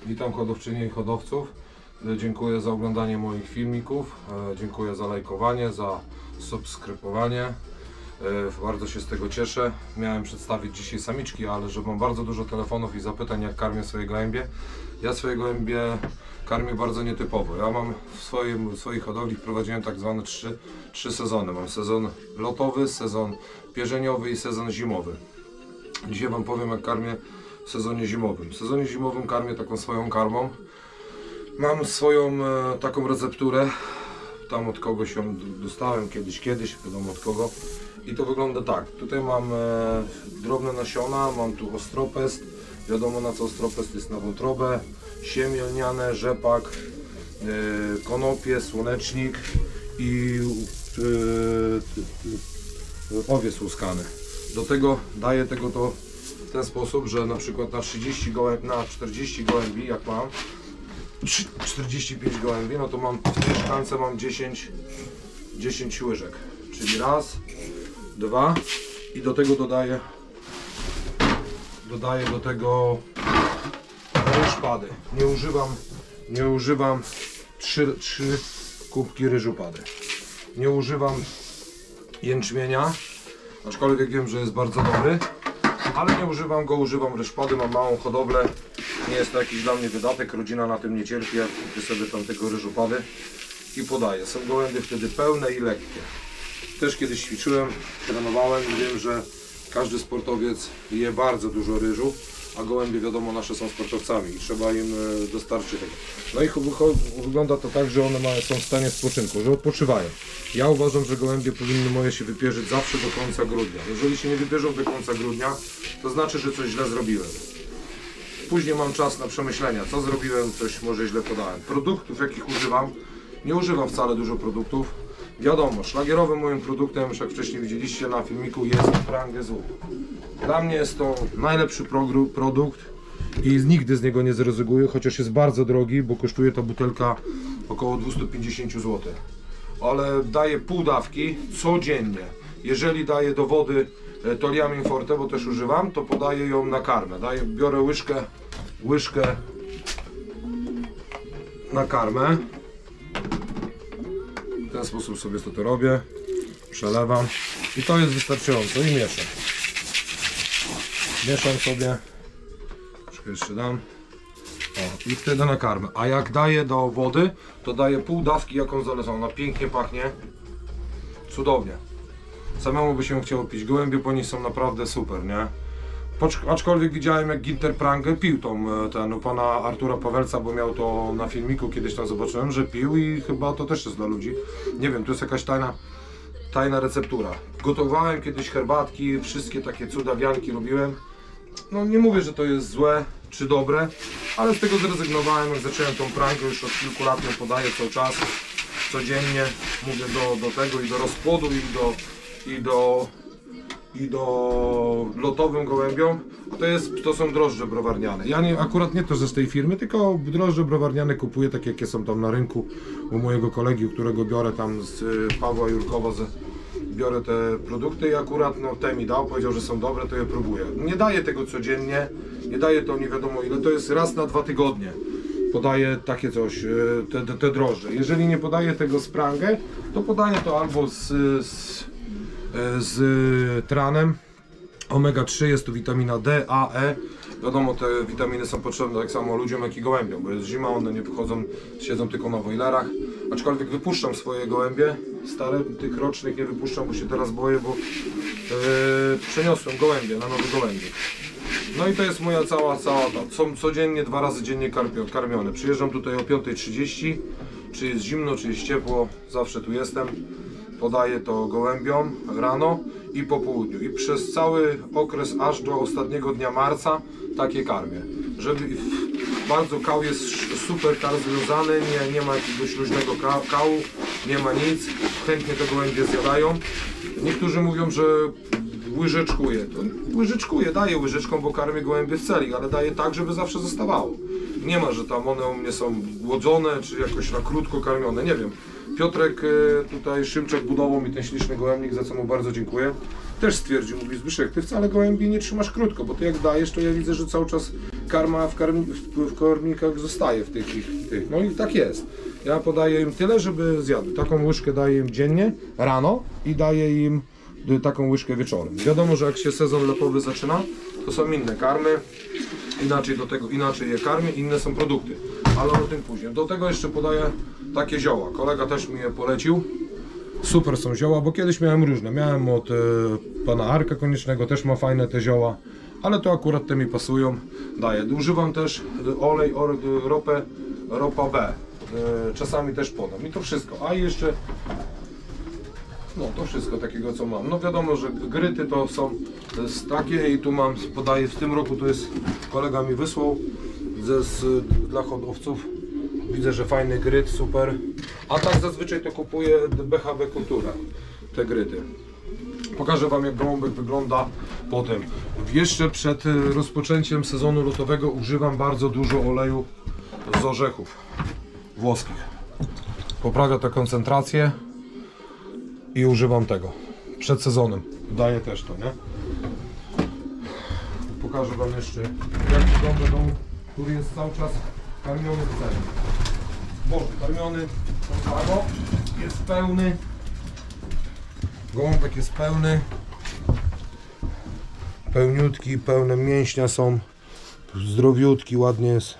Witam hodowczynie i hodowców. Dziękuję za oglądanie moich filmików. Dziękuję za lajkowanie, za subskrybowanie. Bardzo się z tego cieszę. Miałem przedstawić dzisiaj samiczki, ale że mam bardzo dużo telefonów i zapytań, jak karmię swoje gołębie. Ja swoje gołębie karmię bardzo nietypowo. Ja mam w swojej hodowli wprowadziłem tak zwane trzy sezony. Mam sezon lotowy, sezon pierzeniowy i sezon zimowy. Dzisiaj Wam powiem, jak karmię w sezonie zimowym. W sezonie zimowym karmię taką swoją karmą. Mam swoją taką recepturę. Tam od kogoś ją dostałem kiedyś, wiadomo od kogo. I to wygląda tak. Tutaj mam drobne nasiona, mam tu ostropest. Wiadomo, na co ostropest jest: na wątrobę, siemię lniane, rzepak, konopie, słonecznik i owiec łuskany. Do tego daję to w ten sposób, że na przykład na 40 gołębi, jak mam 45 gołębi, no to mam w tej szklance mam 10 łyżek, czyli raz, dwa i do tego dodaję do tego ryżpady. Nie używam 3 kubki ryżu pady. Nie używam jęczmienia, aczkolwiek wiem, że jest bardzo dobry, ale nie używam go, używam ryżpady. Mam małą hodowlę, nie jest to jakiś dla mnie wydatek, rodzina na tym nie cierpi. Ja kupię sobie tam tego ryżopady i podaję. Są gołębie wtedy pełne i lekkie. Też kiedyś ćwiczyłem, trenowałem i wiem, że każdy sportowiec je bardzo dużo ryżu, a gołębie, wiadomo, nasze są sportowcami i trzeba im dostarczyć tego. No i wygląda to tak, że one są w stanie spoczynku, że odpoczywają. Ja uważam, że gołębie powinny moje się wypierzyć zawsze do końca grudnia. Jeżeli się nie wypierzą do końca grudnia, to znaczy, że coś źle zrobiłem. Później mam czas na przemyślenia, co zrobiłem, coś może źle podałem. Produktów, jakich używam, nie używam wcale dużo produktów. Wiadomo, szlagierowym moim produktem, już jak wcześniej widzieliście na filmiku, jest Prangezu. Dla mnie jest to najlepszy produkt i nigdy z niego nie zrezygnuję, chociaż jest bardzo drogi, bo kosztuje ta butelka około 250 zł. Ale daję pół dawki codziennie. Jeżeli daję do wody Toliamin Forte, bo też używam, to podaję ją na karmę. Biorę łyżkę na karmę. W ten sposób sobie to robię. Przelewam i to jest wystarczająco i mieszam. Mieszam sobie. Troszkę jeszcze dam. O, i wtedy na karmę. A jak daję do wody, to daję pół dawki, jaką zalecam. Ona pięknie pachnie. Cudownie. Samemu by się chciało pić. Gołębie po nich są naprawdę super, nie? Aczkolwiek widziałem, jak Ginter Prange pił ten pana Artura Pawelca, bo miał to na filmiku, kiedyś tam zobaczyłem, że pił i chyba to też jest dla ludzi. Nie wiem, to jest jakaś tajna receptura. Gotowałem kiedyś herbatki, wszystkie takie cudawianki robiłem. No nie mówię, że to jest złe czy dobre, ale z tego zrezygnowałem, jak zacząłem tą prangę, już od kilku lat ją podaję cały czas, codziennie. Mówię do tego i do rozpłodu i do lotowym gołębiom, to są drożdże browarniane. Ja akurat nie to ze z tej firmy, tylko drożdże browarniane kupuję takie, jakie są tam na rynku u mojego kolegi, u którego biorę tam z Pawła Jurkowa, biorę te produkty i akurat te mi dał, powiedział, że są dobre, to je próbuję. Nie daję tego codziennie, nie daję to nie wiadomo ile, to jest raz na 2 tygodnie. Podaję takie coś, te drożdże. Jeżeli nie podaję tego z Prange, to podaję to albo z tranem omega 3, jest tu witamina D, A, E. Wiadomo, te witaminy są potrzebne tak samo ludziom, jak i gołębiom, bo jest zima, one nie wychodzą, siedzą tylko na wojlerach. Aczkolwiek wypuszczam swoje gołębie stare, tych rocznych nie wypuszczam, bo się teraz boję, bo przeniosłem gołębie na nowe gołębie. No i to jest moja cała są codziennie, 2 razy dziennie karmione. Przyjeżdżam tutaj o 5:30, czy jest zimno, czy jest ciepło, zawsze tu jestem. Podaję to gołębiom rano i po południu. I przez cały okres aż do ostatniego dnia marca takie karmię. Bardzo kał jest super związany, nie ma jakiegoś luźnego kału, nie ma nic. Chętnie te gołębie zjadają. Niektórzy mówią, że łyżeczkuję. To łyżeczkuję, daję łyżeczką, bo karmię gołębie w celi, ale daję tak, żeby zawsze zostawało. Nie ma, że tam one u mnie są głodzone, czy jakoś na krótko karmione, nie wiem. Piotrek tutaj Szymczak budował mi ten śliczny gołębnik, za co mu bardzo dziękuję. Też stwierdził, mówi: Zbyszek, ty wcale gołębi nie trzymasz krótko, bo ty jak dajesz, to ja widzę, że cały czas karma w kormikach zostaje w tych. No i tak jest. Ja podaję im tyle, żeby zjadły. Taką łyżkę daję im dziennie, rano i daję im taką łyżkę wieczorem. Wiadomo, że jak się sezon lepowy zaczyna, to są inne karmy, inaczej je karmię, inne są produkty, ale o tym później. Do tego jeszcze podaję takie zioła. Kolega też mi je polecił. Super są zioła, bo kiedyś miałem różne. Miałem od pana Arka Koniecznego, też ma fajne te zioła, ale to akurat te mi pasują. Daję. Używam też olej, ropa B. Czasami też podam. I to wszystko. A jeszcze no to wszystko takiego co mam. No wiadomo, że gryty to są takie i tu mam, podaję w tym roku, to jest, kolega mi wysłał dla hodowców. Widzę, że fajny gryt, super. A tak zazwyczaj to kupuję BHB Kultura, te gryty. Pokażę wam jak gołąbek wygląda potem. Jeszcze przed rozpoczęciem sezonu lotowego używam bardzo dużo oleju z orzechów włoskich. Poprawia to koncentrację i używam tego przed sezonem. Daję też to, nie? Pokażę wam jeszcze jak wygląda dom, który jest cały czas karmiony w celi. Boże, karmiony jest pełny. Gołąbek jest pełny. Pełniutki, pełne mięśnia są. Zdrowiutki, ładnie jest.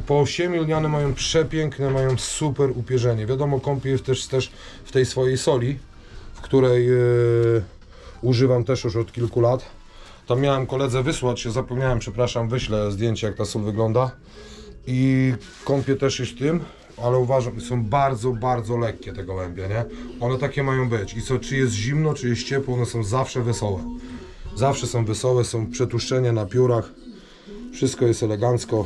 Poosiemie lniane mają przepiękne, mają super upierzenie. Wiadomo, kąpiel jest też w tej swojej soli, w której używam też już od kilku lat. Tam miałem koledze wysłać, się zapomniałem, przepraszam, wyślę zdjęcie jak ta sól wygląda. I kąpiel też jest tym, ale uważam, są bardzo, bardzo lekkie te gołębie, nie? One takie mają być. I co, czy jest zimno, czy jest ciepło, one są zawsze wesołe. Zawsze są wesołe, są przetłuszczenia na piórach. Wszystko jest elegancko.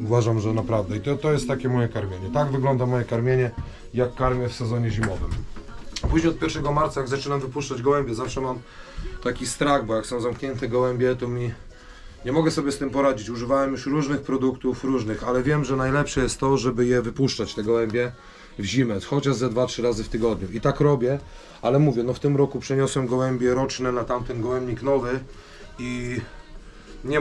Uważam, że naprawdę. I to jest takie moje karmienie. Tak wygląda moje karmienie, jak karmię w sezonie zimowym. Później od 1 marca, jak zaczynam wypuszczać gołębie, zawsze mam taki strach, bo jak są zamknięte gołębie, to nie mogę sobie z tym poradzić. Używałem już różnych produktów, ale wiem, że najlepsze jest to, żeby je wypuszczać, te gołębie, w zimę, chociaż ze 2-3 razy w tygodniu. I tak robię, ale mówię, no w tym roku przeniosłem gołębie roczne na tamten gołębnik nowy i nie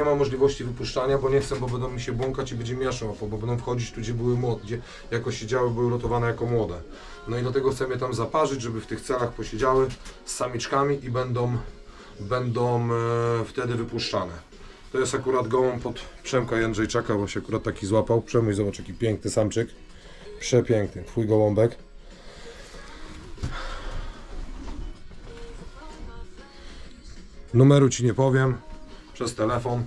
mam możliwości wypuszczania, bo nie chcę, bo będą mi się błąkać i będzie mieszał, bo będą wchodzić tu, gdzie były młode, gdzie jako siedziały, były lotowane jako młode. No i dlatego chcę je tam zaparzyć, żeby w tych celach posiedziały z samiczkami i będą wtedy wypuszczane. To jest akurat gołąb od Przemka Jędrzejczaka, bo się akurat taki złapał. Przemuj, zobacz jaki piękny samczyk. Przepiękny, twój gołąbek. Numeru ci nie powiem przez telefon,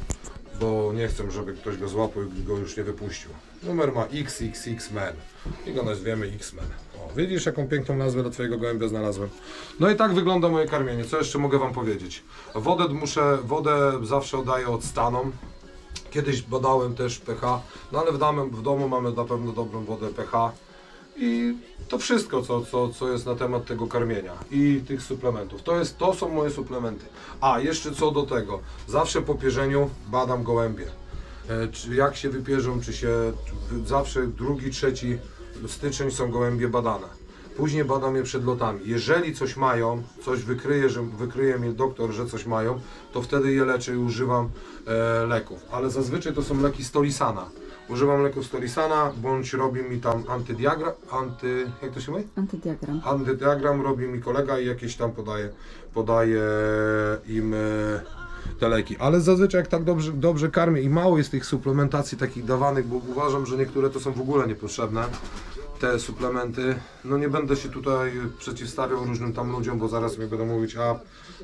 bo nie chcę, żeby ktoś go złapał i go już nie wypuścił. Numer ma XXX-Men i go nazwiemy X-Men. O, widzisz jaką piękną nazwę dla twojego gołębia znalazłem. No i tak wygląda moje karmienie. Co jeszcze mogę wam powiedzieć? Wodę zawsze oddaję odstaną. Kiedyś badałem też pH, no ale w domu mamy na pewno dobrą wodę pH. I to wszystko, co jest na temat tego karmienia i tych suplementów. To są moje suplementy. A jeszcze co do tego, zawsze po pierzeniu badam gołębie. Jak się wypierzą, zawsze 2-3 styczeń są gołębie badane. Później badam je przed lotami. Jeżeli coś mają, coś wykryje mi doktor, że coś mają, to wtedy je leczę i używam leków. Ale zazwyczaj to są leki Stolisana. Używam leków Stolisana, bądź robi mi tam jak to się mówi? Antydiagram. Antydiagram robi mi kolega i jakieś tam podaje im te leki. Ale zazwyczaj jak tak dobrze karmię i mało jest tych suplementacji takich dawanych, bo uważam, że niektóre to są w ogóle niepotrzebne. Te suplementy, no nie będę się tutaj przeciwstawiał różnym tam ludziom, bo zaraz mi będą mówić,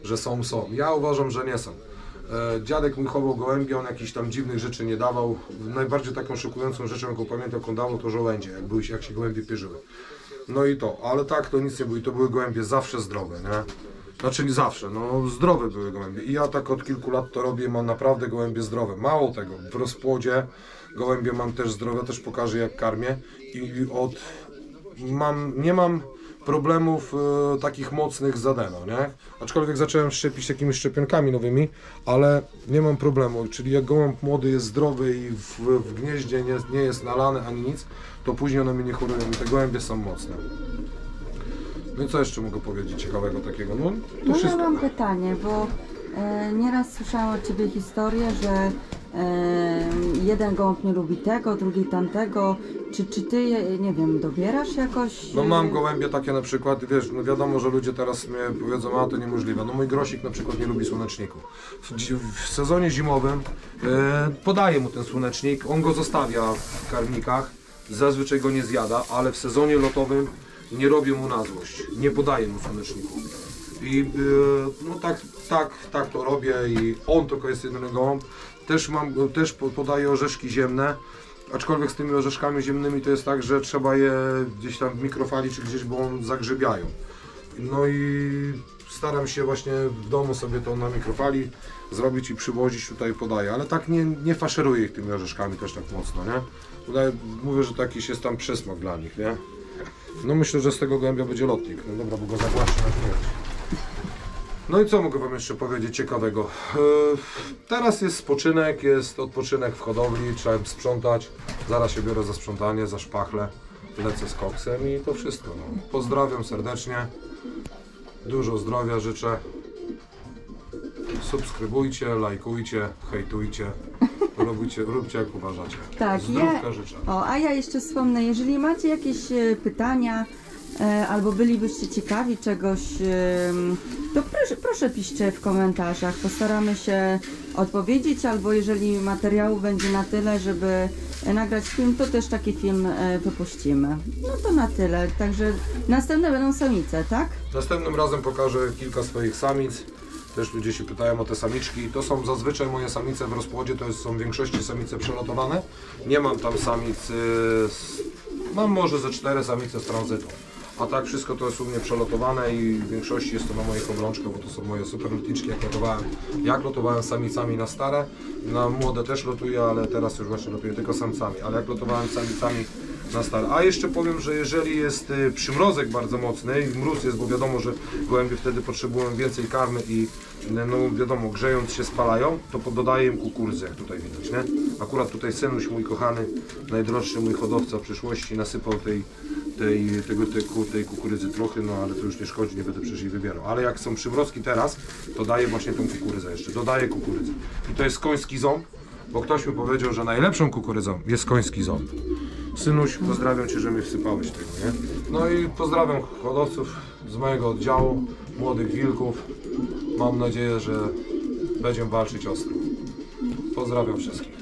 że są. Ja uważam, że nie są. Dziadek mój chował gołębie, on jakichś tam dziwnych rzeczy nie dawał. Najbardziej taką szokującą rzeczą, jaką pamiętam, on dawał, to żołędzie, jak się gołębie pierzyły. No i to, ale tak to nic nie było i to były gołębie zawsze zdrowe, nie? Znaczy nie zawsze, no zdrowe były gołębie i ja tak od kilku lat to robię, mam naprawdę gołębie zdrowe. Mało tego, w rozpłodzie gołębie mam też zdrowe, też pokażę jak karmię i nie mam problemów takich mocnych z adeno, nie? Aczkolwiek zacząłem szczepić takimi szczepionkami nowymi, ale nie mam problemu, czyli jak gołąb młody jest zdrowy i w gnieździe nie jest nalany ani nic, to później one mi nie chorują i te gołębie są mocne. No i co jeszcze mogę powiedzieć ciekawego takiego? No to No wszystko. ja mam pytanie, bo Nieraz słyszałam od Ciebie historię, że jeden gołąb nie lubi tego, drugi tamtego. Czy Ty, nie wiem, dobierasz jakoś? No mam gołębie takie na przykład, wiesz, no wiadomo, że ludzie teraz mnie powiedzą, a to niemożliwe. No mój grosik na przykład nie lubi słoneczników. W sezonie zimowym podaję mu ten słonecznik, on go zostawia w karmnikach, zazwyczaj go nie zjada, ale w sezonie lotowym nie robię mu na złość, nie podaję mu słoneczników. I no tak to robię i on tylko jest jedyny gołąb. Też podaję orzeszki ziemne, aczkolwiek z tymi orzeszkami ziemnymi to jest tak, że trzeba je gdzieś tam w mikrofali czy gdzieś, bo on zagrzebiają. No i staram się właśnie w domu sobie to na mikrofali zrobić i przywozić, tutaj podaję, ale tak nie faszeruję ich tymi orzeszkami też tak mocno, nie? Tutaj mówię, że to jakiś jest tam przysmak dla nich, nie? No myślę, że z tego gołębia będzie lotnik. No dobra, bo go zagłaszczę na śmierć. No i co mogę Wam jeszcze powiedzieć ciekawego? Teraz jest spoczynek, jest odpoczynek w hodowli, trzeba sprzątać. Zaraz się biorę za sprzątanie, za szpachlę, lecę z koksem i to wszystko. No. Pozdrawiam serdecznie, dużo zdrowia życzę. Subskrybujcie, lajkujcie, hejtujcie, róbcie jak uważacie. Tak, Zdrówka życzę. A ja jeszcze wspomnę, jeżeli macie jakieś pytania, albo bylibyście ciekawi czegoś, to proszę piszcie w komentarzach. Postaramy się odpowiedzieć, albo jeżeli materiału będzie na tyle, żeby nagrać film, to też taki film wypuścimy. No to na tyle. Także następne będą samice, tak? Następnym razem pokażę kilka swoich samic. Też ludzie się pytają o te samiczki. To są zazwyczaj moje samice w rozpłodzie, to są w większości samice przelotowane. Nie mam tam samic, mam może ze 4 samice z tranzytu. A tak wszystko to jest u mnie przelotowane i w większości jest to na moich obrączkach, bo to są moje super lotniczki, jak lotowałem samicami na stare, na młode też lotuję, ale teraz już właśnie lotuję tylko samcami, ale jak lotowałem samicami na stare. A jeszcze powiem, że jeżeli jest przymrozek bardzo mocny i mróz jest, bo wiadomo, że gołębie wtedy potrzebują więcej karmy i no wiadomo, grzejąc się spalają, to dodaję im kukurydzę, jak tutaj widać, nie? Akurat tutaj synuś mój kochany, najdroższy mój hodowca przyszłości nasypał tej kukurydzy trochę, no ale to już nie szkodzi, nie będę przecież jej wybierał. Ale jak są przymrozki teraz, to daję właśnie tą kukurydzę jeszcze, dodaję kukurydzę. I to jest koński ząb, bo ktoś mi powiedział, że najlepszą kukurydzą jest koński ząb. Synuś, pozdrawiam Cię, że mi wsypałeś tego, nie? No i pozdrawiam hodowców z mojego oddziału, młodych wilków. Mam nadzieję, że będziemy walczyć ostro. Pozdrawiam wszystkich.